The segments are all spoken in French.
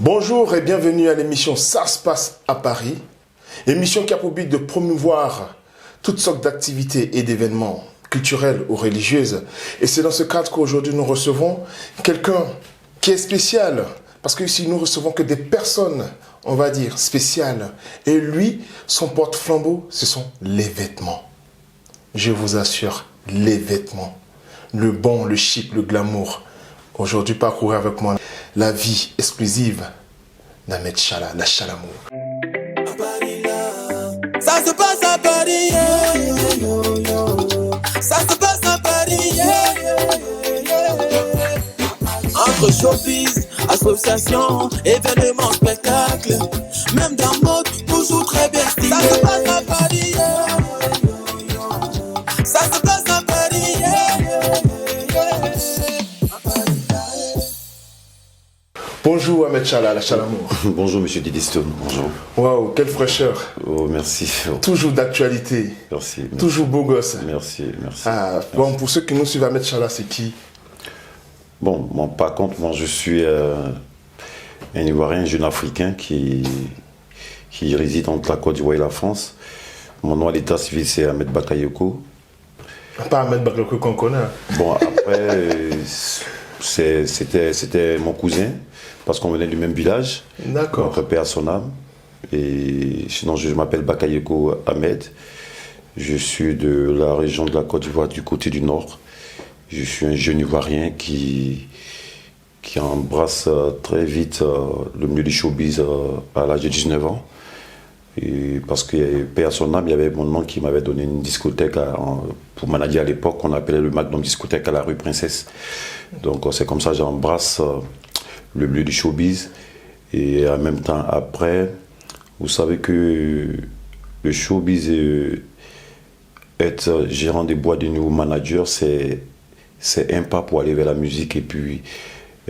Bonjour et bienvenue à l'émission Ça se passe à Paris, émission qui a pour but de promouvoir toutes sortes d'activités et d'événements culturels ou religieuses. Et c'est dans ce cadre qu'aujourd'hui nous recevons quelqu'un qui est spécial, parce qu'ici nous recevons que des personnes, on va dire, spéciales. Et lui, son porte-flambeau, ce sont les vêtements. Je vous assure, les vêtements. Le bon, le chic, le glamour. Aujourd'hui, parcourez avec moi la vie exclusive d'Ahmed Chala, la Chalamour. Ça se passe à Paris, yeah, yeah, yeah, yeah. Ça se passe à Paris, yeah, yeah, yeah. Entre showbiz, association, événements, spectacles, même dans mode, toujours très bien stylé. Ça se passe à Paris, yeah, yeah, yeah. Ça se passe à Paris, yeah, yeah, yeah. Bonjour Ahmed Chala, la Chalamour. Bonjour Monsieur Didi Stone, bonjour. Waouh, quelle fraîcheur. Oh, merci. Toujours d'actualité. Merci. Toujours beau gosse. Merci. Ah, bon, pour ceux qui nous suivent, Ahmed Chala, c'est qui? Bon, par contre, moi je suis un Ivoirien, un jeune Africain qui réside entre la Côte d'Ivoire et la France. Mon nom à l'état civil c'est Ahmed Bakayoko. Pas Ahmed Bakayoko qu'on connaît. Bon, après, c'était mon cousin, parce qu'on venait du même village. D'accord. Notre père à son âme. Et sinon, je m'appelle Bakayoko Ahmed. Je suis de la région de la Côte d'Ivoire, du côté du nord. Je suis un jeune Ivoirien qui embrasse très vite le milieu du showbiz à l'âge de 19 ans. Et parce que, père à son âme, il y avait mon oncle qui m'avait donné une discothèque pour manager à l'époque, qu'on appelait le Magnum Discothèque à la rue Princesse. Donc c'est comme ça que j'embrasse le milieu du showbiz. Et en même temps, après, vous savez que le showbiz, être gérant des boîtes de nouveaux managers, c'est un pas pour aller vers la musique. Et puis,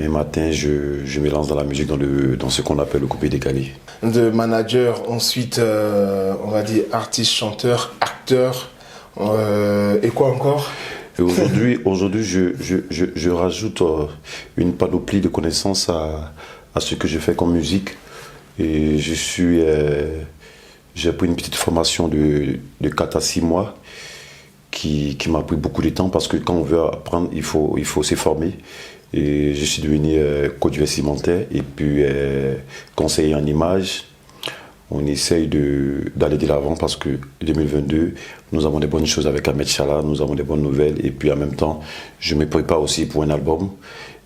un matin, je me lance dans la musique, dans ce qu'on appelle le coupé décalé. De manager, ensuite, on va dire artiste, chanteur, acteur, et quoi encore? Et aujourd'hui, je rajoute une panoplie de connaissances à ce que je fais comme musique. Et j'ai pris une petite formation de 4 à 6 mois qui m'a pris beaucoup de temps, parce que quand on veut apprendre, il faut se former. Et je suis devenu coach vestimentaire et puis conseiller en image. On essaye d'aller de l'avant, parce que 2022, nous avons des bonnes choses avec Ahmed Chala, nous avons des bonnes nouvelles. Et puis en même temps, je me prépare aussi pour un album.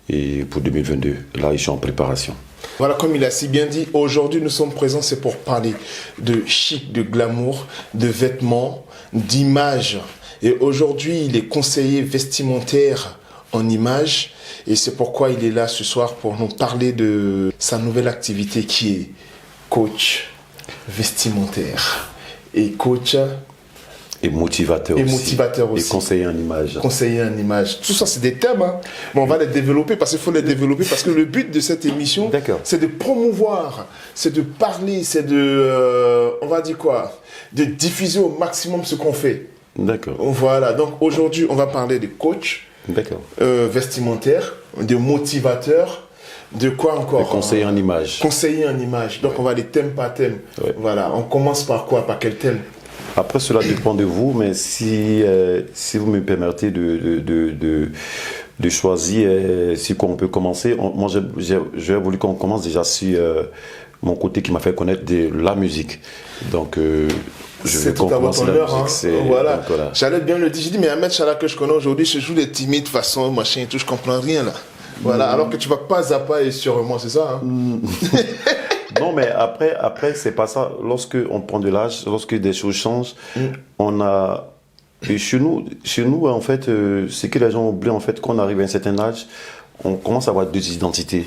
Et pour 2022, là, je suis en préparation. Voilà, comme il a si bien dit, aujourd'hui nous sommes présents, c'est pour parler de chic, de glamour, de vêtements, d'images. Et aujourd'hui, il est conseiller vestimentaire en images. Et c'est pourquoi il est là ce soir pour nous parler de sa nouvelle activité qui est coach vestimentaire et coach et motivateur aussi. Et conseiller en image. Conseiller en image. Tout ça, c'est des thèmes. Hein. Bon, on va les développer, parce qu'il faut les développer, parce que le but de cette émission, c'est de promouvoir, c'est de parler, c'est de, on va dire quoi, de diffuser au maximum ce qu'on fait. D'accord. Voilà. Donc aujourd'hui, on va parler de coach. D'accord. Vestimentaire, de motivateur, de quoi encore? De conseiller en image. Conseiller en image. Donc on va aller thème par thème. Ouais. Voilà. On commence par quoi? Par quel thème? Après, cela dépend de vous, mais si vous me permettez de choisir sur quoi on peut commencer, moi j'ai voulu qu'on commence déjà sur mon côté qui m'a fait connaître de la musique. Donc c'est tout à votre honneur, hein. Voilà. Voilà. J'allais bien le dire. J'ai dit, mais Ahmed Chala que je connais aujourd'hui, je joue des timides façon, machin et tout, je comprends rien là. Voilà, alors que tu vas pas à pas et sur moi, c'est ça, hein? Non, mais après c'est pas ça. Lorsque on prend de l'âge, lorsque des choses changent, on a... Et chez nous, en fait, c'est que les gens oublient, en fait, quand on arrive à un certain âge, on commence à avoir 2 identités.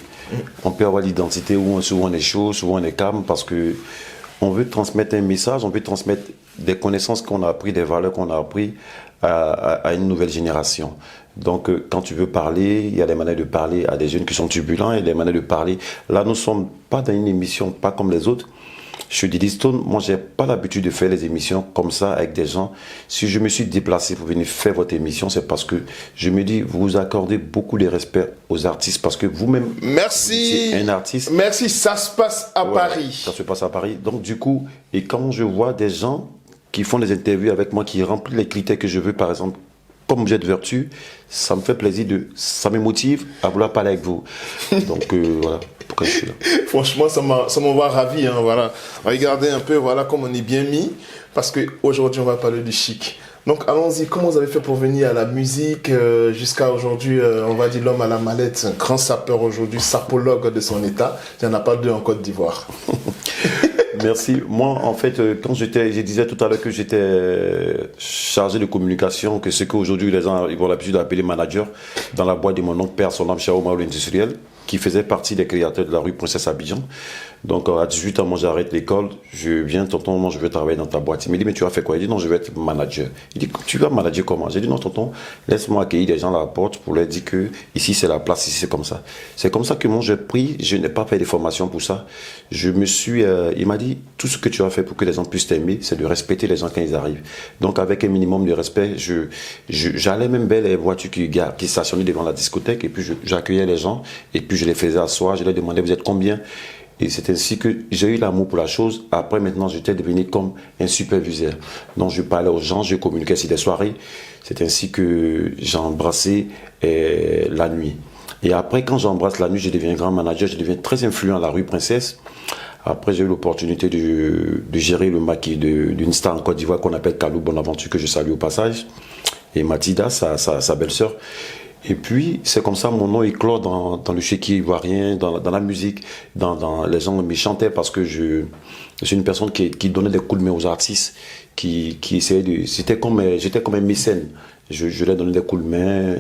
On peut avoir l'identité où souvent on est chaud, souvent on est calme, parce que on veut transmettre un message, on veut transmettre des connaissances qu'on a appris, des valeurs qu'on a appris à une nouvelle génération. Donc, quand tu veux parler, il y a des manières de parler à des jeunes qui sont turbulents, et des manières de parler. Là, nous ne sommes pas dans une émission pas comme les autres. Chez Diddy Stone, moi, j'ai pas l'habitude de faire les émissions comme ça avec des gens. Si je me suis déplacé pour venir faire votre émission, c'est parce que je me dis, vous accordez beaucoup de respect aux artistes parce que vous-même, Merci. un artiste. Merci, ça se passe à Paris. Ça se passe à Paris. Donc, du coup, et quand je vois des gens qui font des interviews avec moi, qui remplissent les critères que je veux, par exemple, comme objet de vertu, ça me fait plaisir, ça me motive à vouloir parler avec vous. Donc voilà pourquoi je suis là. Franchement, ça m'envoie ravi. Hein, voilà. Regardez un peu voilà, comme on est bien mis, parce qu'aujourd'hui, on va parler du chic. Donc allons-y, comment vous avez fait pour venir à la musique jusqu'à aujourd'hui, on va dire l'homme à la mallette, un grand sapeur aujourd'hui, sapologue de son état. Il n'y en a pas deux en Côte d'Ivoire. Merci. Moi, en fait, quand je disais tout à l'heure que j'étais chargé de communication, que ce qu'aujourd'hui les gens ils vont l'habitude d'appeler manager, dans la boîte de mon oncle père, son âme Chao Maoul industriel, qui faisait partie des créateurs de la rue Princesse Abidjan. Donc à 18 ans, moi j'arrête l'école, je viens, tonton, moi je veux travailler dans ta boîte. Il me dit, mais tu vas faire quoi? Il dit, non, je vais être manager. Il dit, tu vas manager comment? J'ai dit, non, tonton, laisse-moi accueillir des gens à la porte pour leur dire que ici c'est la place, ici c'est comme ça. C'est comme ça que moi j'ai pris, je n'ai pas fait des formations pour ça. Je me suis, il m'a dit, tout ce que tu as fait pour que les gens puissent t'aimer, c'est de respecter les gens quand ils arrivent. Donc avec un minimum de respect, j'allais même vers les voitures qui stationnaient devant la discothèque et puis j'accueillais les gens et puis je les faisais asseoir, je leur demandais, vous êtes combien? Et c'est ainsi que j'ai eu l'amour pour la chose. Après, maintenant, j'étais devenu comme un superviseur. Donc, je parlais aux gens, je communiquais sur des soirées. C'est ainsi que j'ai embrassé la nuit. Et après, quand j'embrasse la nuit, je deviens grand manager, je deviens très influent à la rue Princesse. Après, j'ai eu l'opportunité de gérer le maquis d'une star en Côte d'Ivoire qu'on appelle Kalou Bonaventure, que je salue au passage. Et Mathilda, sa belle-sœur. Et puis, c'est comme ça, mon nom éclore dans le chéquier ivoirien, dans la musique, les gens me chantaient parce que je suis une personne qui donnait des coups de main aux artistes, qui essayait j'étais comme un mécène. Je leur donnais des coups de main.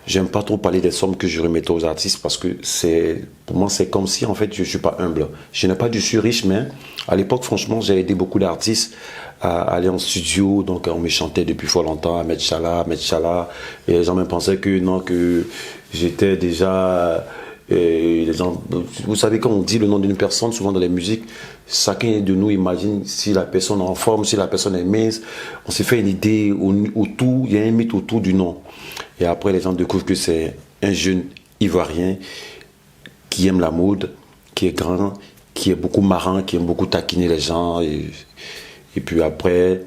J'aime pas trop parler des sommes que je remettais aux artistes parce que pour moi, c'est comme si, en fait, je suis pas humble. Je n'ai pas du riche, mais à l'époque, franchement, j'ai aidé beaucoup d'artistes à aller en studio, donc on me chantait depuis fort longtemps, Ahmed Chala, et les gens me pensaient que j'étais déjà, les gens, vous savez quand on dit le nom d'une personne, souvent dans les musiques, chacun de nous imagine si la personne est en forme, si la personne est mince, on s'est fait une idée autour, il y a un mythe autour du nom, et après les gens découvrent que c'est un jeune Ivoirien qui aime la mode, qui est grand, qui est beaucoup marrant, qui aime beaucoup taquiner les gens, et puis après,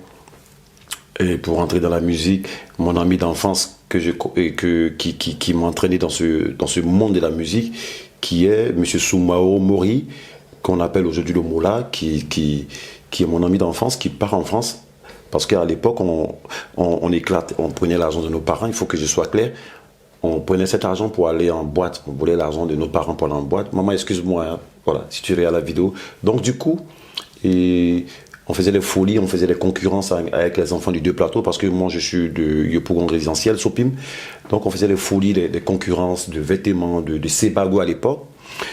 pour rentrer dans la musique, mon ami d'enfance qui m'a entraîné dans ce monde de la musique, qui est M. Soumao Mori, qu'on appelle aujourd'hui le Mola, qui est mon ami d'enfance, qui part en France. Parce qu'à l'époque, on prenait l'argent de nos parents, il faut que je sois clair. On prenait cet argent pour aller en boîte. On volait l'argent de nos parents pour aller en boîte. Maman, excuse-moi, hein. Voilà, si tu regardes la vidéo. Donc du coup, on faisait les folies, on faisait les concurrences avec les enfants du Deux Plateaux, parce que moi je suis de Yopougon résidentiel, Sopim. Donc on faisait les folies, les concurrences de vêtements, de Sebago à l'époque.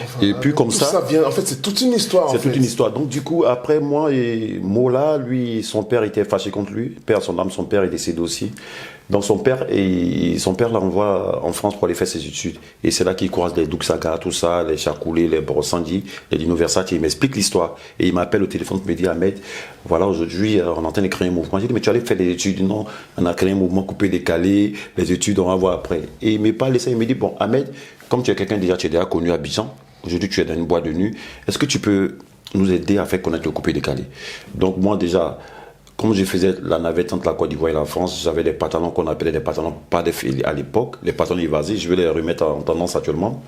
Enfin, et puis comme ça vient, en fait, c'est toute une histoire. C'est toute une histoire. Donc du coup, après moi et Mola, lui, son père était fâché contre lui. Père, son père est décédé aussi. Donc son père l'envoie en France pour aller faire ses études. Et c'est là qu'il croise les Duxaga, tout ça, les Charcoulé, les Brossandi, les Dino Versace. Il m'explique l'histoire. Et il m'appelle au téléphone pour me dire, Ahmed, voilà, aujourd'hui, on est en train de créer un mouvement. J'ai dit, mais tu allais faire les études? Non, on a créé un mouvement coupé, décalé, les études, on va voir après. Et il ne m'a pas laissé, il me dit, bon, Ahmed, comme tu es quelqu'un tu es déjà connu à Abidjan, aujourd'hui tu es dans une boîte de nuit, est-ce que tu peux nous aider à faire connaître le coupé décalé? Donc moi déjà, comme je faisais la navette entre la Côte d'Ivoire et la France, j'avais des pantalons qu'on appelait des pantalons pas défilés à l'époque, les pantalons évasés, je vais les remettre en tendance actuellement.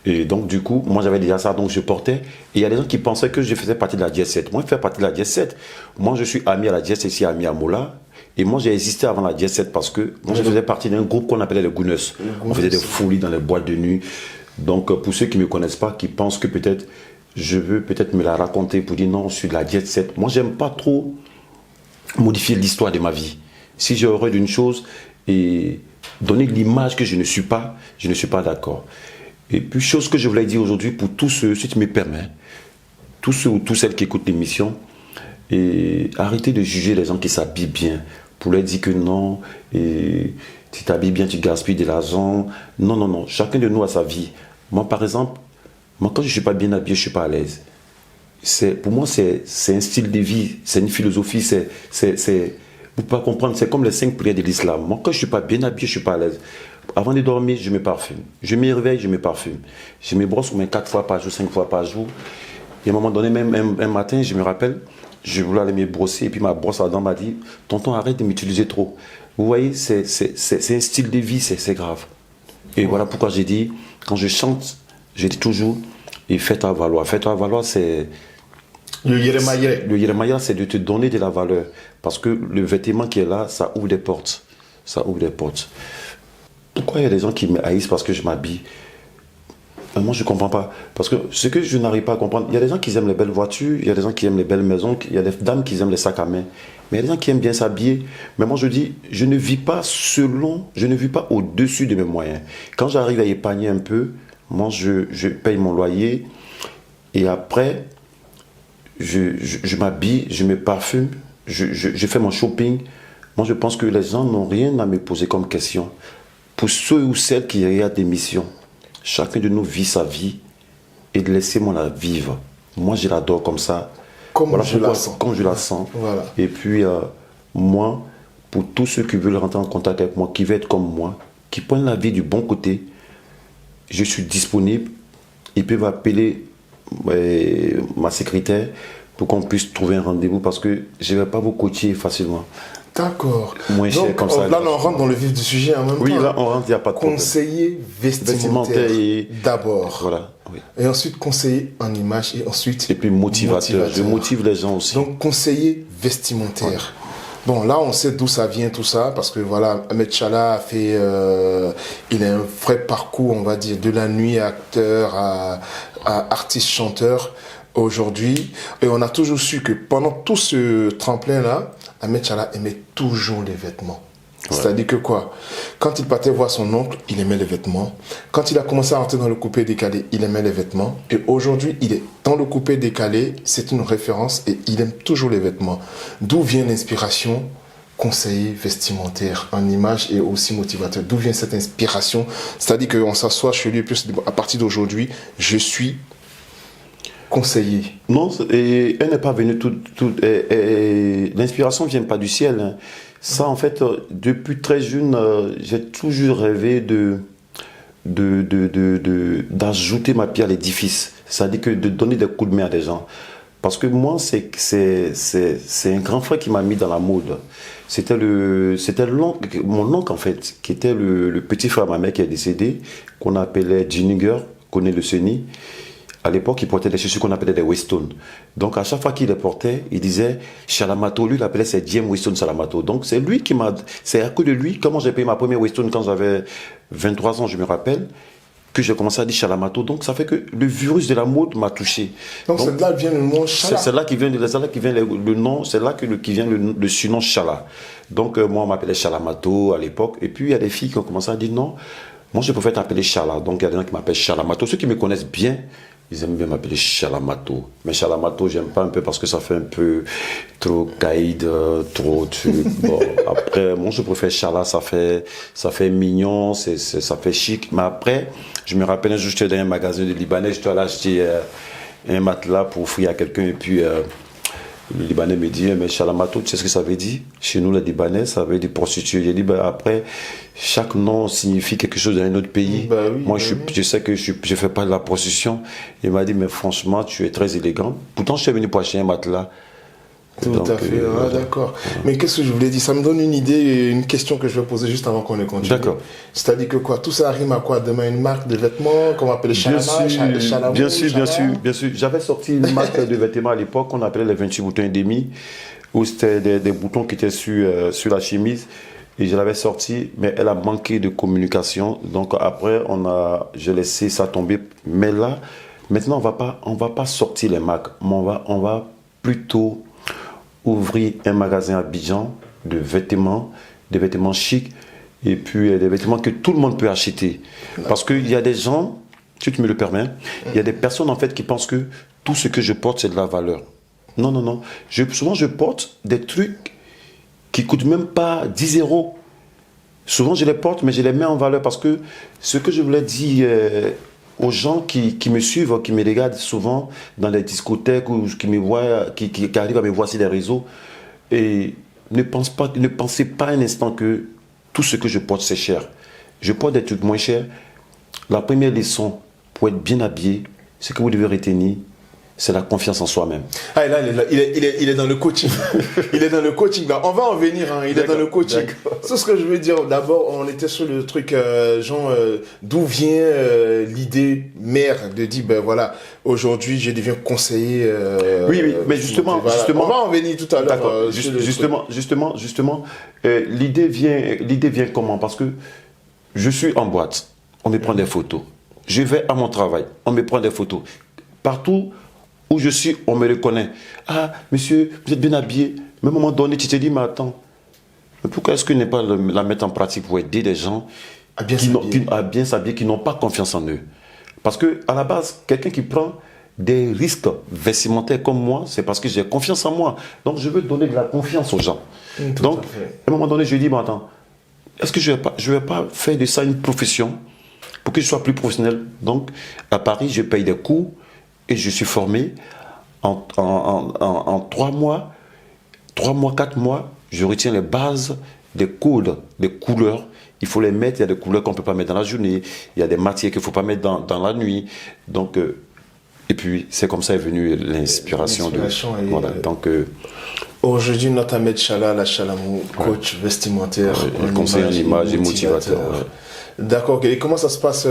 Et donc du coup, moi j'avais déjà ça, donc je portais. Et il y a des gens qui pensaient que je faisais partie de la Jet 7. Moi je fais partie de la Jet 7. Moi je suis ami à la Jet 7, ici ami à Mola. Et moi j'ai existé avant la Jet 7 parce que moi je faisais partie d'un groupe qu'on appelait les Gounous. On faisait des folies dans les boîtes de nuit. Donc pour ceux qui ne me connaissent pas, qui pensent que peut-être je veux peut-être me la raconter pour dire non, je suis de la Jet 7. Moi j'aime pas trop modifier l'histoire de ma vie. Si j'ai horreur d'une chose et donner l'image que je ne suis pas d'accord. Et puis chose que je voulais dire aujourd'hui pour tous ceux, si tu me permets, tous ceux ou toutes celles qui écoutent l'émission, et arrêtez de juger les gens qui s'habillent bien pour leur dire que non, et tu t'habilles bien, tu gaspilles de l'argent. Non, non, non, chacun de nous a sa vie. Moi par exemple, quand je ne suis pas bien habillé, je ne suis pas à l'aise. pour moi, c'est un style de vie, c'est une philosophie, vous pouvez pas comprendre, c'est comme les 5 prières de l'islam. Moi, quand je suis pas bien habillé, je suis pas à l'aise. Avant de dormir, je me parfume. Je me réveille, je me parfume. Je me brosse au moins 4 fois par jour, 5 fois par jour. Et à un moment donné, même un matin, je me rappelle, je voulais aller me brosser, et puis ma brosse à dents m'a dit, tonton, arrête de m'utiliser trop. Vous voyez, c'est un style de vie, c'est grave. Et voilà pourquoi j'ai dit, quand je chante, je dis toujours, et fais-toi valoir. Fais-toi valoir, c'est... Le Yeremaya. Le Yeremaya, c'est de te donner de la valeur. Parce que le vêtement qui est là, ça ouvre des portes. Ça ouvre des portes. Pourquoi il y a des gens qui me haïssent parce que je m'habille? Moi, je ne comprends pas. Parce que ce que je n'arrive pas à comprendre, il y a des gens qui aiment les belles voitures, il y a des gens qui aiment les belles maisons, il y a des dames qui aiment les sacs à main. Mais il y a des gens qui aiment bien s'habiller. Mais moi, je dis, je ne vis pas au-dessus de mes moyens. Quand j'arrive à épargner un peu, moi, je paye mon loyer. Et après, je m'habille, je me parfume, je fais mon shopping. Moi, je pense que les gens n'ont rien à me poser comme question. Pour ceux ou celles qui regardent des missions, chacun de nous vit sa vie et laissez-moi la vivre. Moi, je l'adore comme ça. Comme voilà je la sens. Comme je la sens. Voilà. Et puis, moi, pour tous ceux qui veulent rentrer en contact avec moi, qui veulent être comme moi, qui prennent la vie du bon côté, je suis disponible. Ils peuvent appeler ma secrétaire pour qu'on puisse trouver un rendez-vous parce que je ne vais pas vous coacher facilement. D'accord. Moins cher comme ça. Là, on rentre dans le vif du sujet en même temps. Oui, là, on rentre, il n'y a pas de problème. Conseiller vestimentaire d'abord. Voilà. Oui. Et ensuite, conseiller en image et ensuite... Et puis motivateur. Je motive les gens aussi. Donc, conseiller vestimentaire. Ouais. Bon, là, on sait d'où ça vient tout ça, parce que voilà, Ahmed Challa a fait... il a un vrai parcours, on va dire, de la nuit acteur à artiste-chanteur aujourd'hui. Et on a toujours su que pendant tout ce tremplin-là, Ahmed Challa aimait toujours les vêtements. Ouais. C'est-à-dire que quoi? Quand il partait voir son oncle, il aimait les vêtements. Quand il a commencé à rentrer dans le coupé décalé, il aimait les vêtements. Et aujourd'hui, il est dans le coupé décalé, c'est une référence et il aime toujours les vêtements. D'où vient l'inspiration? Conseiller vestimentaire en image et aussi motivateur. D'où vient cette inspiration? C'est-à-dire qu'on s'assoit chez lui et puis à partir d'aujourd'hui, je suis conseiller. Non, et elle n'est pas venue l'inspiration ne vient pas du ciel. Hein. Ça, en fait, depuis très jeune, j'ai toujours rêvé d'ajouter ma pierre à l'édifice. C'est-à-dire que de donner des coups de main à des gens. Parce que moi, c'est un grand frère qui m'a mis dans la mode. C'était mon oncle, en fait, qui était le petit frère de ma mère qui est décédé, qu'on appelait Gininger, connaît le Seni. À l'époque, il portait des chaussures qu'on appelait des Weston. Donc, à chaque fois qu'il les portait, il disait Chalamato. Lui, il appelait ses Diem Weston Chalamato. Donc, c'est lui qui m'a... C'est à cause de lui, comment j'ai payé ma première Weston quand j'avais 23 ans, je me rappelle, que j'ai commencé à dire Chalamato. Donc, ça fait que le virus de la mode m'a touché. Donc c'est là que vient le nom Chala. C'est là qui vient le nom, c'est là qui vient le surnom Chala. Donc, moi, on m'appelait Chalamato à l'époque. Et puis, il y a des filles qui ont commencé à dire non, moi, je préfère t'appeler Chala. Donc, il y a des gens qui m'appellent Chalamato. Ceux qui me connaissent bien, ils aiment bien m'appeler Chalamato. Mais Chalamato, j'aime pas un peu parce que ça fait un peu trop caïd, trop truc. Bon, après, moi, je préfère Chala, ça fait mignon, ça fait chic. Mais après, je me rappelle un jour, j'étais dans un magasin de Libanais, je dois aller acheter un matelas pour offrir à quelqu'un et puis le Libanais me dit, mais Chalamato, tu sais ce que ça veut dire? Chez nous, les Libanais, ça veut dire prostituée. J'ai dit, après, chaque nom signifie quelque chose dans un autre pays. Oui, moi, je sais que je ne fais pas de la prostitution. Il m'a dit, mais franchement, tu es très élégant. Pourtant, je suis venu pour acheter un matelas. Tout à fait, d'accord. Mais qu'est-ce que je voulais dire? Ça me donne une idée, une question que je vais poser juste avant qu'on ait continué. D'accord. C'est-à-dire que quoi? Tout ça rime à quoi? Demain, une marque de vêtements qu'on appelle Chalama, bien sûr. J'avais sorti une marque de vêtements à l'époque qu'on appelait les 28 boutons et demi, où c'était des boutons qui étaient sur la chemise. Et je l'avais sorti, mais elle a manqué de communication. Donc après, j'ai laissé ça tomber. Mais là, maintenant, on va pas sortir les marques, mais on va plutôt ouvrir un magasin à Abidjan de vêtements, des vêtements chics, et puis des vêtements que tout le monde peut acheter. Parce qu'il y a des gens, si tu me le permets, il y a des personnes en fait qui pensent que tout ce que je porte, c'est de la valeur. Non. Souvent, je porte des trucs qui ne coûtent même pas 10 €. Souvent, je les porte, mais je les mets en valeur parce que ce que je voulais dire aux gens qui me suivent, qui me regardent souvent dans les discothèques ou qui me voient, qui arrivent à me voir sur les réseaux, et ne pensez pas un instant que tout ce que je porte c'est cher. Je porte des trucs moins chers. La première leçon pour être bien habillé, ce que vous devez retenir, c'est la confiance en soi-même. Ah, et là, il est dans le coaching. Il est dans le coaching. Là. On va en venir, hein. Il est dans le coaching. C'est ce que je veux dire. D'abord, on était sur le truc, d'où vient l'idée mère de dire, ben voilà, aujourd'hui, je deviens conseiller. Oui, mais justement, voilà. justement. On va en venir tout à l'heure. Justement, l'idée vient comment? Parce que je suis en boîte, on me prend des photos. Je vais à mon travail, on me prend des photos. Partout où je suis, on me reconnaît. Ah, monsieur, vous êtes bien habillé. Mais à un moment donné, tu te dis, mais attends, mais pourquoi est-ce que ne pas la mettre en pratique pour aider des gens à bien s'habiller, qui n'ont pas confiance en eux? Parce que à la base, quelqu'un qui prend des risques vestimentaires comme moi, c'est parce que j'ai confiance en moi. Donc, je veux donner de la confiance aux gens. Donc, à un moment donné, je dis, mais attends, est-ce que je vais pas faire de ça une profession pour que je sois plus professionnel? Donc, à Paris, je paye des cours. Et je suis formé en 3 mois, 4 mois, je retiens les bases des codes, des couleurs. Il faut les mettre, il y a des couleurs qu'on ne peut pas mettre dans la journée, il y a des matières qu'il ne faut pas mettre dans la nuit. Donc, et puis, c'est comme ça est venue l'inspiration. Voilà, donc, aujourd'hui, notre Ahmed Chala Chalamou, coach vestimentaire, conseiller en image et motivateur. D'accord, et comment ça se passe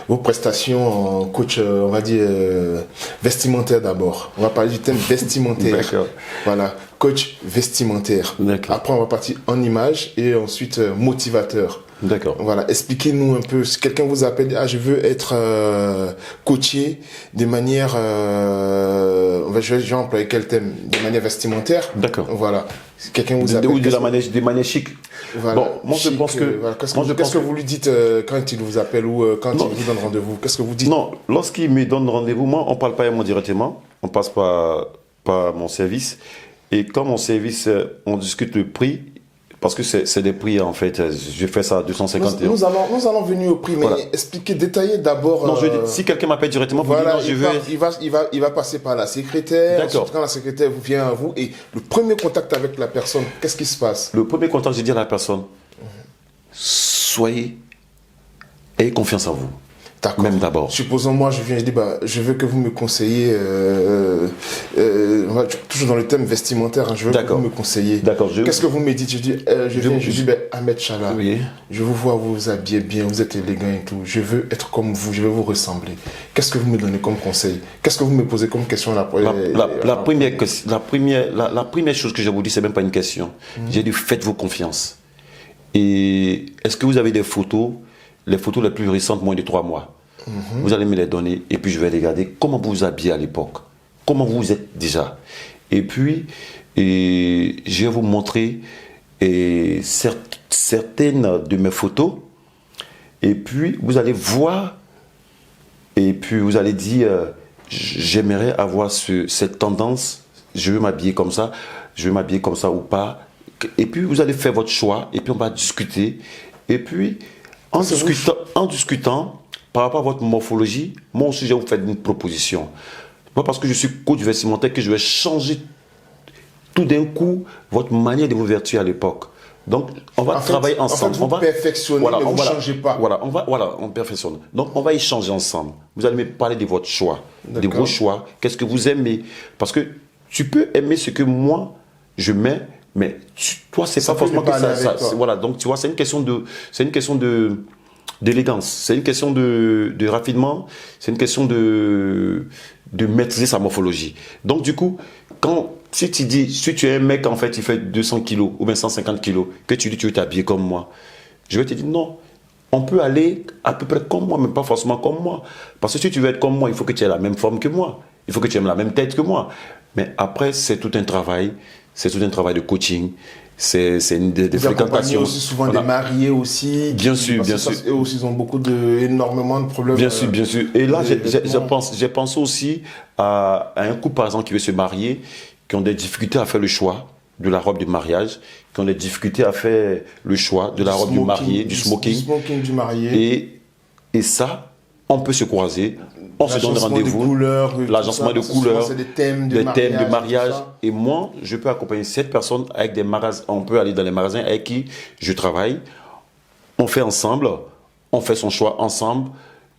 vos prestations en coach, on va dire vestimentaire d'abord. On va parler du thème vestimentaire. D'accord. Voilà, coach vestimentaire. D'accord. Après, on va partir en image et ensuite motivateur. D'accord. Voilà, expliquez-nous un peu. Si quelqu'un vous appelle, je veux être coaché de manière, je vais employer quel thème? De manière vestimentaire. D'accord. Voilà. Si quelqu'un vous appelle. Ou de manière chic. Voilà. Bon, moi je pense que. Voilà. Qu'est-ce que vous lui dites quand il vous appelle ou quand il vous donne rendez-vous? Qu'est-ce que vous dites? Non, lorsqu'il me donne rendez-vous, moi, on ne parle pas à moi directement. On passe par mon service. Et quand mon service, on discute le prix. Parce que c'est des prix, en fait. Je fais ça à 250 €. Nous allons venir au prix, mais voilà. Expliquez, détaillez d'abord. Non, si quelqu'un m'appelle directement, voilà, dire, il va passer par la secrétaire. D'accord. Ensuite, quand la secrétaire vient à vous, et le premier contact avec la personne, qu'est-ce qui se passe? Le premier contact, je dis à la personne, ayez confiance en vous. D'accord. Même d'abord. Supposons, moi, je viens, je dis, je veux que vous me conseillez, toujours dans le thème vestimentaire, je veux que vous me conseillez. D'accord. Qu'est-ce que vous me dites? Je dis, Ahmed Chala, oui. Je vous vois vous habiller bien, vous êtes élégant et tout, je veux être comme vous, je veux vous ressembler. Qu'est-ce que vous me donnez comme conseil? Qu'est-ce que vous me posez comme question? La première chose que je vous dis, c'est même pas une question. J'ai dit, faites-vous confiance. Et est-ce que vous avez des photos? Les photos les plus récentes, moins de 3 mois. Vous allez me les donner et puis je vais regarder comment vous vous habillez à l'époque. Comment vous êtes déjà. Et puis, je vais vous montrer certaines de mes photos. Et puis, vous allez voir. Et puis, vous allez dire, j'aimerais avoir cette tendance. Je veux m'habiller comme ça. Je veux m'habiller comme ça ou pas. Et puis, vous allez faire votre choix. Et puis, on va discuter. Et puis... En discutant par rapport à votre morphologie, moi aussi je vais vous faire une proposition. Pas parce que je suis coach vestimentaire que je vais changer tout d'un coup votre manière de vous vertir à l'époque. Donc on va travailler ensemble. Vous perfectionnez, mais vous ne changez pas. On perfectionne. Donc on va échanger ensemble. Vous allez me parler de votre choix, de vos choix. Qu'est-ce que vous aimez? Parce que tu peux aimer ce que moi je mets. Mais toi, c'est pas forcément que ça. Voilà, donc tu vois, c'est une question d'élégance, c'est une question de raffinement, c'est une question de maîtriser sa morphologie. Donc du coup, si tu es un mec, en fait, il fait 200 kilos ou bien 150 kilos, que tu dis tu veux t'habiller comme moi, je vais te dire non. On peut aller à peu près comme moi, mais pas forcément comme moi. Parce que si tu veux être comme moi, il faut que tu aies la même forme que moi. Il faut que tu aies la même tête que moi. Mais après, c'est tout un travail. C'est tout un travail de coaching, c'est des fréquentations. Aussi souvent des mariés aussi. Bien sûr. Eux aussi, ils ont énormément de problèmes. Bien sûr. Et là, j'ai pensé aussi à un couple, par exemple, qui veut se marier, qui ont des difficultés à faire le choix de la robe de mariage, qui ont des difficultés à faire le choix de la robe du marié, du smoking. Du marié. Et Et ça, on peut se croiser, on se donne rendez-vous. L'agencement de couleurs, c'est des thèmes de mariage. Et moi, je peux accompagner cette personne avec des magasins. On peut aller dans les magasins avec qui je travaille. On fait ensemble, on fait son choix ensemble.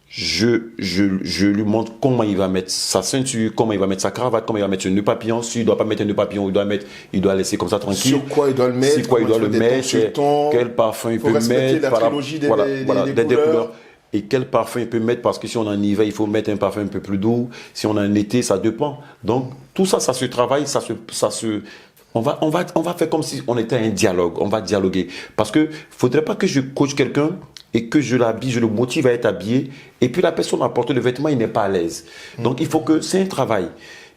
Je lui montre comment il va mettre sa ceinture, comment il va mettre sa cravate, comment il va mettre un nœud papillon. S'il ne doit pas mettre un nœud papillon, il doit laisser comme ça tranquille. Sur quoi il doit le mettre, sur quoi il doit le mettre, quel parfum il peut mettre, la trilogie des couleurs. Et quel parfum il peut mettre, parce que si on est en hiver, il faut mettre un parfum un peu plus doux. Si on est en été, ça dépend. Donc, tout ça, ça se travaille, on va faire comme si on était un dialogue, on va dialoguer. Parce que faudrait pas que je coach quelqu'un et que je l'habille, je le motive à être habillé, et puis la personne a porté le vêtement, il n'est pas à l'aise. Donc il faut que, c'est un travail.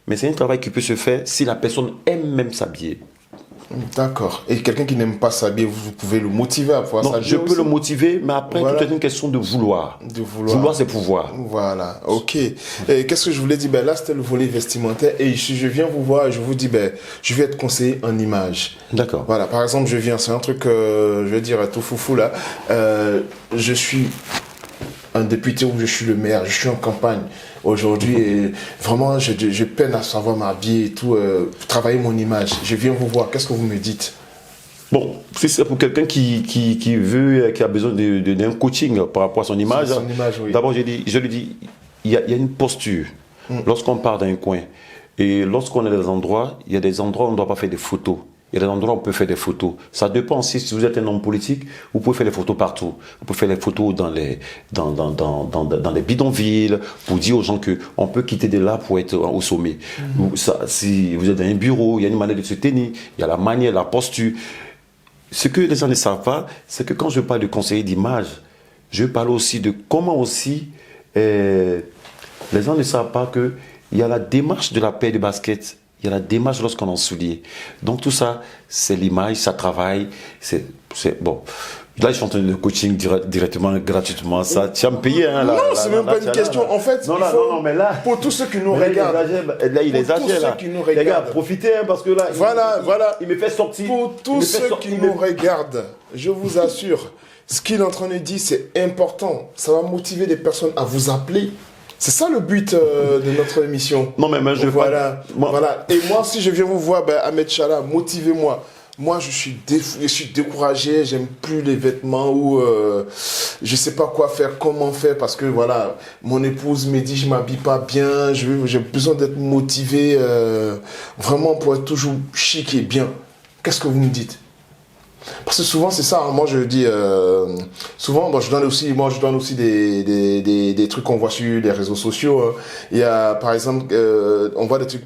Mais c'est un travail qui peut se faire si la personne aime même s'habiller. D'accord. Et quelqu'un qui n'aime pas s'habiller, vous pouvez le motiver à pouvoir s'habiller? Je peux le motiver, mais après, tout est une question de vouloir. Vouloir, c'est pouvoir. Voilà, ok. Et qu'est-ce que je voulais dire? Là, c'était le volet vestimentaire. Et si je viens vous voir et je vous dis, je vais être conseiller en image. D'accord. Voilà, par exemple, je viens, c'est un truc, je vais dire tout foufou là. Je suis un député où je suis le maire, je suis en campagne aujourd'hui et vraiment je peine à savoir m'habiller et tout, travailler mon image. Je viens vous voir, qu'est-ce que vous me dites? Bon, si c'est pour quelqu'un qui veut, qui a besoin d'un coaching par rapport à son image, oui. D'abord je lui dis, il y a une posture. Lorsqu'on part d'un coin et lorsqu'on est dans des endroits, il y a des endroits où on ne doit pas faire des photos. Il y a des endroits où on peut faire des photos. Ça dépend aussi, si vous êtes un homme politique, vous pouvez faire des photos partout. Vous pouvez faire des photos dans les bidonvilles, pour dire aux gens qu'on peut quitter de là pour être au sommet. Si vous êtes dans un bureau, il y a une manière de se tenir, il y a la manière, la posture. Ce que les gens ne savent pas, c'est que quand je parle de conseiller d'image, je parle aussi de comment aussi les gens ne savent pas qu'il y a la démarche de la paire de baskets. Il y a la démarche lorsqu'on en soulier. Donc tout ça, c'est l'image, ça travaille. C'est bon. Là, je suis en train de coaching directement, gratuitement. Ça, tu vas me payer. Hein, non, c'est même pas une question. En fait, non, mais là, pour tous ceux qui nous regardent. Là, il exagère. Là. Les gars, profitez, hein, parce que là, il me fait sortir. Pour tous ceux qui nous regardent, je vous assure, ce qu'il est en train de dire, c'est important. Ça va motiver des personnes à vous appeler. C'est ça le but de notre émission. Non, mais je voilà. Et moi, si je viens vous voir, Ahmed Chala, motivez-moi. Moi, je suis découragé, j'aime plus les vêtements ou je sais pas quoi faire, comment faire, parce que voilà, mon épouse me dit je m'habille pas bien, j'ai besoin d'être motivé vraiment pour être toujours chic et bien. Qu'est-ce que vous me dites? Parce que souvent c'est ça, hein. Moi je dis souvent, je donne aussi des trucs qu'on voit sur les réseaux sociaux, hein. Il y a par exemple on voit des trucs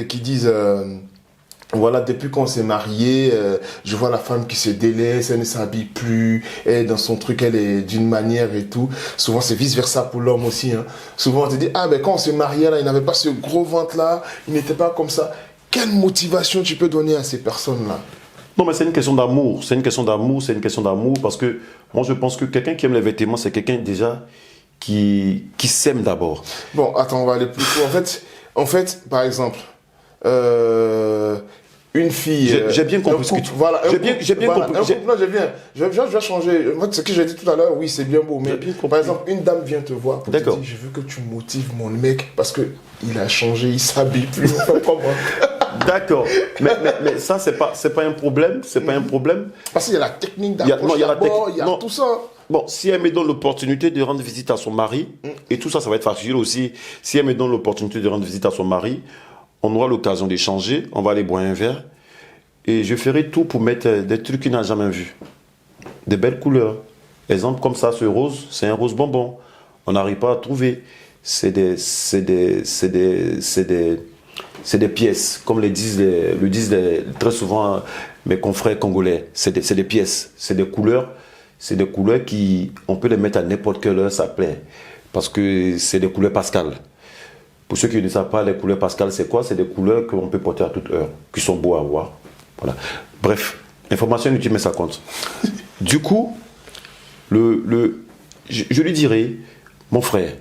qui disent voilà, depuis qu'on s'est marié, je vois la femme qui se délaisse, elle ne s'habille plus, elle dans son truc, elle est d'une manière et tout. Souvent c'est vice versa pour l'homme aussi, hein. Souvent on te dit quand on s'est marié là, il n'avait pas ce gros ventre là, il n'était pas comme ça. Quelle motivation tu peux donner à ces personnes là? Non, mais c'est une question d'amour. C'est une question d'amour parce que moi, je pense que quelqu'un qui aime les vêtements, c'est quelqu'un déjà qui s'aime d'abord. Bon, attends, on va aller plus court. En fait, par exemple, une fille... J'ai bien compris ce que tu... Voilà, j'ai bien compris. Non, je vais changer. En fait, ce que j'ai dit tout à l'heure, oui, c'est bien beau. Mais par exemple, une dame vient te voir pour te dire, je veux que tu motives mon mec parce qu'il a changé, il s'habille plus. D'accord, mais ça c'est pas un problème, Parce qu'il y a la technique d'approche, il y a tout ça. Bon, si elle me donne l'opportunité de rendre visite à son mari, et tout ça, ça va être facile aussi. Si elle me donne l'opportunité de rendre visite à son mari, on aura l'occasion d'échanger, on va aller boire un verre, et je ferai tout pour mettre des trucs qu'il n'a jamais vus, des belles couleurs. Exemple comme ça, ce rose, c'est un rose bonbon. On n'arrive pas à trouver. C'est des pièces, comme le disent très souvent mes confrères congolais. C'est des pièces, c'est des couleurs qui, on peut les mettre à n'importe quelle heure, ça plaît. Parce que c'est des couleurs pascales. Pour ceux qui ne savent pas, les couleurs pascales, c'est quoi? C'est des couleurs qu'on peut porter à toute heure, qui sont beaux à voir. Voilà. Bref, information inutile, mais ça compte. Du coup, je lui dirais, mon frère,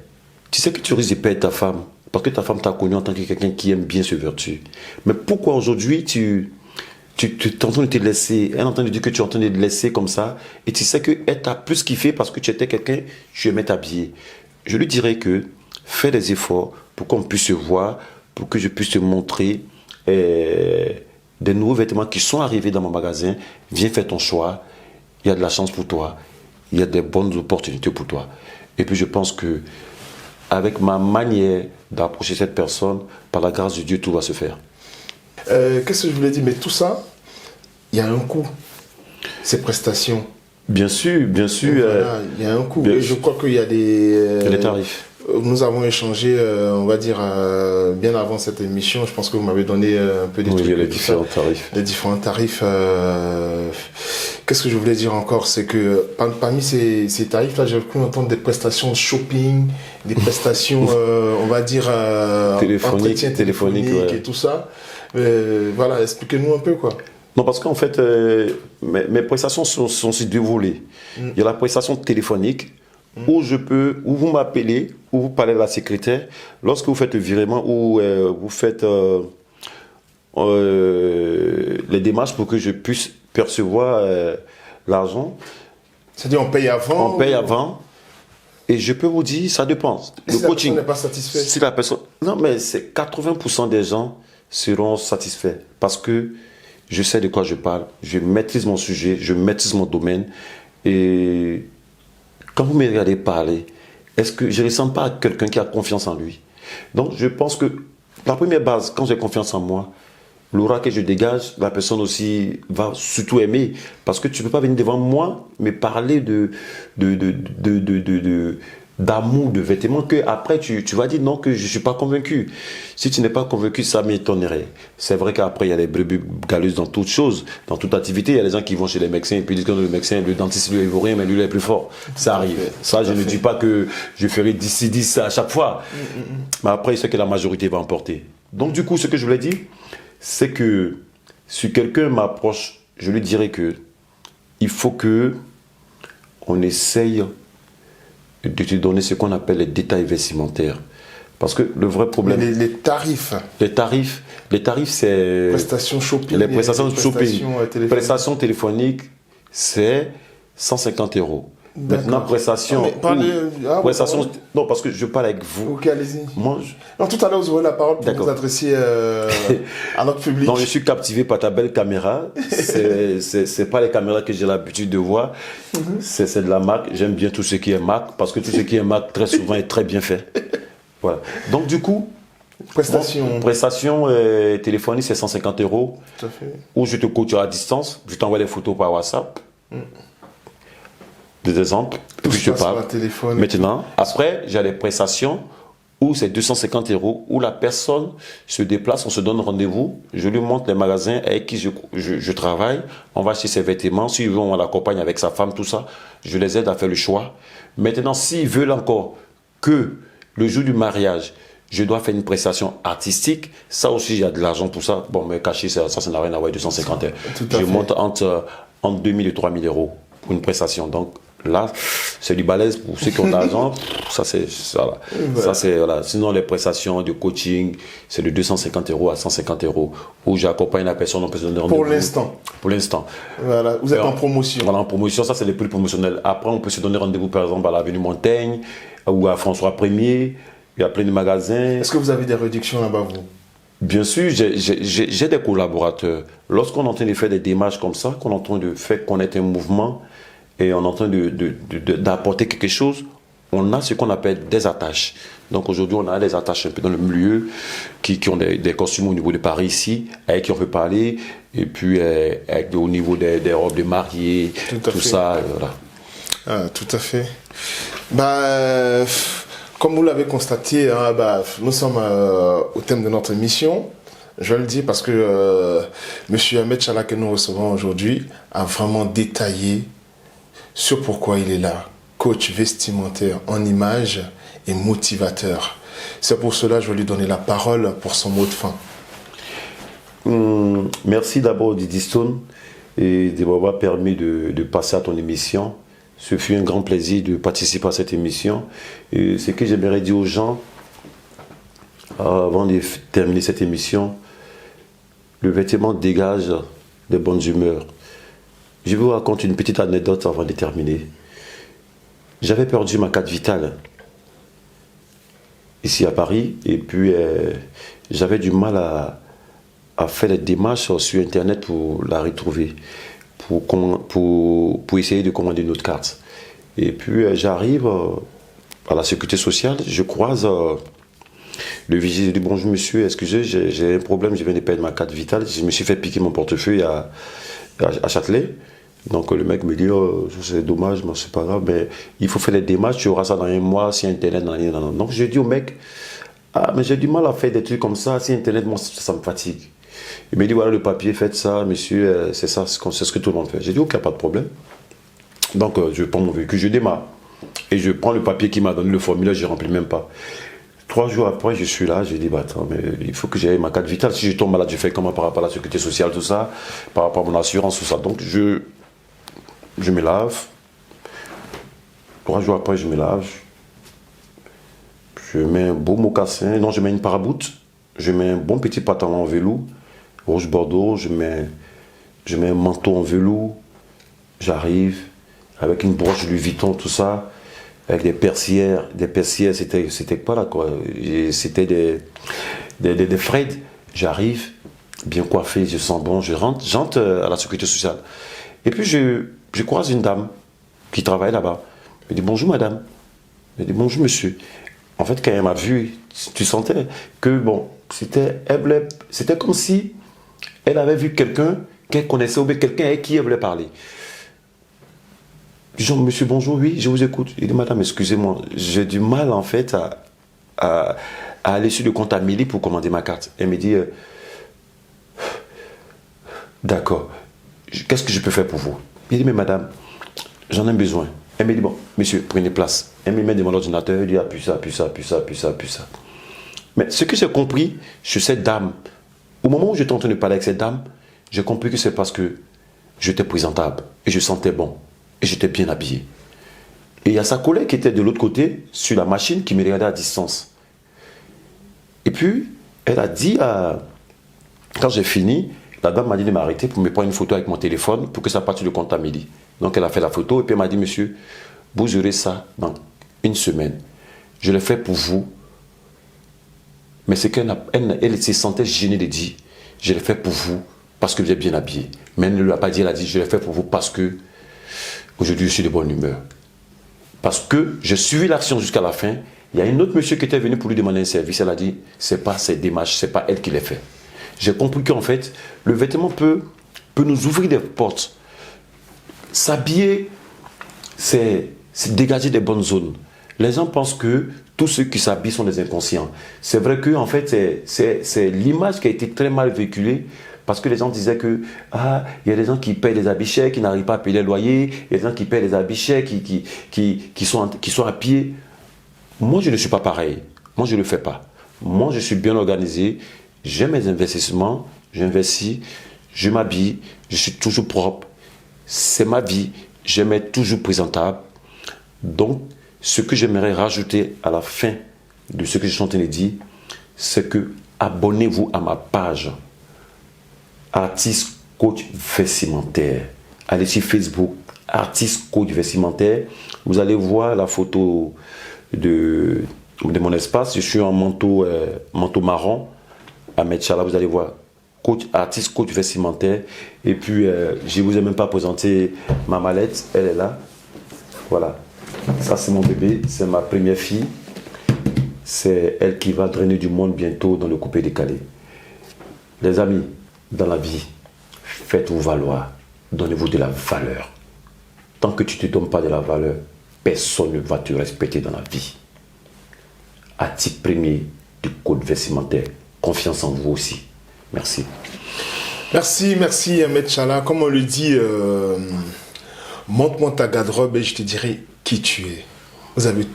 tu sais que tu risques de perdre ta femme. Parce que ta femme t'a connu en tant que quelqu'un qui aime bien se vertu. Mais pourquoi aujourd'hui tu es en train de te laisser, elle est en train de dire que tu es en train de te laisser comme ça, et tu sais qu'elle t'a plus kiffé parce que tu étais quelqu'un, tu aimais t'habiller. Je lui dirais que fais des efforts pour qu'on puisse se voir, pour que je puisse te montrer des nouveaux vêtements qui sont arrivés dans mon magasin. Viens faire ton choix, il y a de la chance pour toi, il y a des bonnes opportunités pour toi. Et puis je pense que avec ma manière d'approcher cette personne, par la grâce de Dieu, tout va se faire. Qu'est-ce que je voulais dire? Mais tout ça, il y a un coût. Ces prestations. Bien sûr, bien sûr. Voilà, il y a un coût. Et je crois qu'il y a des tarifs. Nous avons échangé, on va dire, bien avant cette émission. Je pense que vous m'avez donné un peu des trucs. Oui, les différents tarifs. Les différents tarifs. Qu'est-ce que je voulais dire encore? C'est que parmi ces tarifs-là, j'ai pu entendre des prestations de shopping, des prestations, on va dire, entretien téléphonique ouais. Et tout ça. Voilà, expliquez-nous un peu, quoi. Non, parce qu'en fait, mes prestations sont aussi deux volets. Il y a la prestation téléphonique, où vous m'appelez, où vous parlez à la secrétaire, lorsque vous faites le virement, ou vous faites les démarches pour que je puisse percevoir l'argent. C'est-à-dire on paye avant? On paye avant. Et je peux vous dire, ça dépend. Le si coaching, la personne n'est pas satisfaite? Si la personne... Non, mais c'est 80% des gens seront satisfaits. Parce que je sais de quoi je parle, je maîtrise mon sujet, je maîtrise mon domaine. Et quand vous me regardez parler, est-ce que je ne ressens pas quelqu'un qui a confiance en lui? Donc je pense que la première base, quand j'ai confiance en moi, l'aura que je dégage, la personne aussi va surtout aimer. Parce que tu ne peux pas venir devant moi, me parler d'amour, de vêtements, que après tu vas dire non, que je ne suis pas convaincu. Si tu n'es pas convaincu, ça m'étonnerait. C'est vrai qu'après, il y a des brebis galeuses dans toutes choses, dans toute activité. Il y a des gens qui vont chez les médecins et puis disent que le médecin, le dentiste, lui, il ne vaut rien, mais lui, il est plus fort. Ça arrive. Ça, je ne dis pas que je ferai 10 à chaque fois. Mais après, il sait que la majorité va emporter. Donc, du coup, ce que je voulais dire, c'est que si quelqu'un m'approche, je lui dirais que il faut que on essaye de te donner ce qu'on appelle les détails vestimentaires. Parce que le vrai problème... Les tarifs. Les tarifs, c'est... Prestations shopping. Les prestations shopping. Prestations téléphoniques, c'est 150 €. Maintenant, prestation... prestation non, parce que je parle avec vous. Ok, allez-y. Moi, non, tout à l'heure, vous aurez la parole pour vous adresser à notre public. Non, je suis captivé par ta belle caméra. C'est pas les caméras que j'ai l'habitude de voir. C'est de la marque. J'aime bien tout ce qui est marque, parce que tout ce qui est marque, très souvent, est très bien fait. Voilà. Donc, du coup... Prestation téléphonique, c'est 150 €. Tout à fait. Ou je te coach à distance. Je t'envoie des photos par WhatsApp. Des exemples, et puis je te parle. Maintenant, après, j'ai les prestations où c'est 250 €, où la personne se déplace, on se donne rendez-vous, je lui montre les magasins avec qui je travaille, on va acheter ses vêtements, s'il veut, on l'accompagne avec sa femme, tout ça, je les aide à faire le choix. Maintenant, s'ils veulent encore que le jour du mariage, je dois faire une prestation artistique, ça aussi, il y a de l'argent pour ça. Bon, mais caché, ça n'a rien à voir, 250 €. Je monte entre 2000 et 3000 € pour une prestation. Donc, là, c'est du balèze pour ceux qui ont de l'argent. Ça, c'est ça. Ça, c'est voilà. Sinon, les prestations de coaching, c'est de 250 € à 150 €. Où j'accompagne la personne, on peut se donner rendez-vous. Pour l'instant. Pour l'instant. Voilà. Vous êtes en promotion. Voilà, en promotion. Ça, c'est les prix promotionnels. Après, on peut se donner rendez-vous, par exemple, à l'avenue Montaigne ou à François 1er. Il y a plein de magasins. Est-ce que vous avez des réductions là-bas, vous? Bien sûr, j'ai des collaborateurs. Lorsqu'on est en train de faire des démarches comme ça, qu'on est en train de faire connaître un mouvement, et on est en train d'apporter quelque chose, on a ce qu'on appelle des attaches. Donc aujourd'hui, on a des attaches un peu dans le milieu qui ont des costumes au niveau de Paris ici, avec qui on peut parler, et puis au niveau des robes de mariée, tout ça. Voilà. Ah, tout à fait. Comme vous l'avez constaté, nous sommes au thème de notre émission. Je vais le dire parce que M. Ahmed Chala, que nous recevons aujourd'hui, a vraiment détaillé sur pourquoi il est là. Coach vestimentaire en images et motivateur. C'est pour cela que je vais lui donner la parole pour son mot de fin. Merci d'abord Didi Stone et de m'avoir permis de passer à ton émission. Ce fut un grand plaisir de participer à cette émission. Et ce que j'aimerais dire aux gens, avant de terminer cette émission, le vêtement dégage de bonne humeur. Je vais vous raconter une petite anecdote avant de terminer. J'avais perdu ma carte vitale ici à Paris, et puis j'avais du mal à faire les démarches sur Internet pour la retrouver, pour essayer de commander une autre carte. Et puis j'arrive à la sécurité sociale, je croise le vigile, dit bonjour monsieur, excusez, j'ai un problème, je viens de perdre ma carte vitale, je me suis fait piquer mon portefeuille à Châtelet. Donc le mec me dit, oh, c'est dommage, mais c'est pas grave, mais il faut faire les démarches, tu auras ça dans un mois, si Internet, non. Donc je dis au mec, ah mais j'ai du mal à faire des trucs comme ça, si Internet, moi ça me fatigue. Il me dit, voilà le papier, faites ça, monsieur, c'est ça, c'est ce que tout le monde fait. J'ai dit, ok, pas de problème. Donc je prends mon véhicule, je démarre. Et je prends le papier qu'il m'a donné, le formulaire, je ne remplis même pas. 3 jours après, je suis là, j'ai dit, bah, attends, mais il faut que j'aille ma carte vitale. Si je tombe malade, je fais comment par rapport à la sécurité sociale, tout ça, par rapport à mon assurance, tout ça. Donc je me lave. 3 jours après, je me lave. Je mets un beau mocassin, non, je mets une paraboute. Je mets un bon petit pantalon en velours, rouge bordeaux. Je mets un manteau en velours. J'arrive avec une broche Louis Vuitton, tout ça, avec des persières, c'était pas là quoi, c'était des Fred. J'arrive, bien coiffé, je sens bon, j'entre à la sécurité sociale. Et puis je croise une dame qui travaille là-bas. Elle me dit bonjour madame, elle me dit bonjour monsieur. En fait, quand elle m'a vu, tu sentais que bon, c'était comme si elle avait vu quelqu'un qu'elle connaissait ou bien quelqu'un avec qui elle voulait parler. Je dis, monsieur, bonjour, oui, je vous écoute. Il dit, madame, excusez-moi, j'ai du mal en fait à aller sur le compte Amélie pour commander ma carte. Elle me dit, d'accord, qu'est-ce que je peux faire pour vous? Il dit, mais madame, j'en ai besoin. Elle me dit, bon, monsieur, prenez place. Elle me met devant l'ordinateur, elle dit, appuie ça, appuie ça, appuie ça, appuie ça, appuie ça. Mais ce que j'ai compris sur cette dame, au moment où j'étais en train de parler avec cette dame, j'ai compris que c'est parce que j'étais présentable et je sentais bon. Et j'étais bien habillé. Et il y a sa collègue qui était de l'autre côté, sur la machine, qui me regardait à distance. Et puis, elle a dit, quand j'ai fini, la dame m'a dit de m'arrêter pour me prendre une photo avec mon téléphone pour que ça parte sur le compte Amélie. Donc elle a fait la photo et puis elle m'a dit, monsieur, vous aurez ça dans 1 semaine. Je le fais pour vous. Mais c'est elle se sentait gênée de dire, je le fais pour vous parce que vous êtes bien habillé. Mais elle ne l'a pas dit, elle a dit, je le fais pour vous parce que aujourd'hui, je suis de bonne humeur. Parce que j'ai suivi l'action jusqu'à la fin. Il y a un autre monsieur qui était venu pour lui demander un service. Elle a dit, c'est pas ses démarches, c'est pas elle qui les fait. J'ai compris qu'en fait, le vêtement peut nous ouvrir des portes. S'habiller, c'est dégager des bonnes zones. Les gens pensent que tous ceux qui s'habillent sont des inconscients. C'est vrai que en fait, c'est l'image qui a été très mal véhiculée. Parce que les gens disaient que, il y a des gens qui payent les habits chers, qui n'arrivent pas à payer les loyers, il y a des gens qui payent les habits chers, qui sont à pied. Moi, je ne suis pas pareil. Moi, je ne le fais pas. Moi, je suis bien organisé. J'ai mes investissements, j'investis, je m'habille, je suis toujours propre. C'est ma vie, je m'être toujours présentable. Donc, ce que j'aimerais rajouter à la fin de ce que je suis en train de dire, c'est que abonnez-vous à ma page. Artiste coach vestimentaire. Allez sur Facebook, artiste coach vestimentaire. Vous allez voir la photo de mon espace. Je suis en manteau marron. Ahmed Chala, vous allez voir artiste coach vestimentaire. Et puis, je ne vous ai même pas présenté ma mallette. Elle est là. Voilà. Ça, c'est mon bébé. C'est ma première fille. C'est elle qui va drainer du monde bientôt dans le coupé décalé. Les amis, dans la vie, faites-vous valoir, donnez-vous de la valeur. Tant que tu ne te donnes pas de la valeur, personne ne va te respecter dans la vie. Article premier du code vestimentaire. Confiance en vous aussi. Merci. Merci Ahmed Chala. Comme on le dit, montre-moi ta garde-robe et je te dirai qui tu es. Vous avez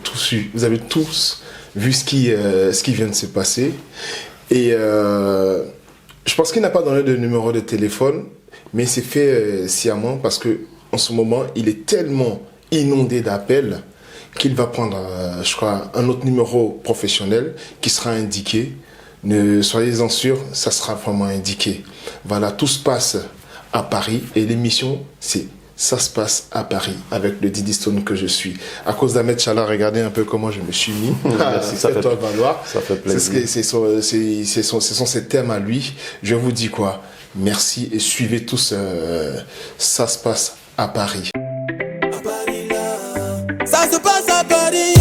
tous vu ce qui vient de se passer. Et je pense qu'il n'a pas donné de numéro de téléphone, mais c'est fait sciemment parce que en ce moment, il est tellement inondé d'appels qu'il va prendre, je crois, un autre numéro professionnel qui sera indiqué. Ne soyez-en sûrs, ça sera vraiment indiqué. Voilà, tout se passe à Paris. Et l'émission, c'est Ça se passe à Paris, avec le Didi Stone que je suis. À cause d'Ahmed Chala, regardez un peu comment je me suis mis. Merci, ça fait valoir. Ça fait plaisir. Ce sont ses thèmes à lui. Je vous dis quoi? Merci et suivez tous Ça se passe à Paris. Ça se passe à Paris.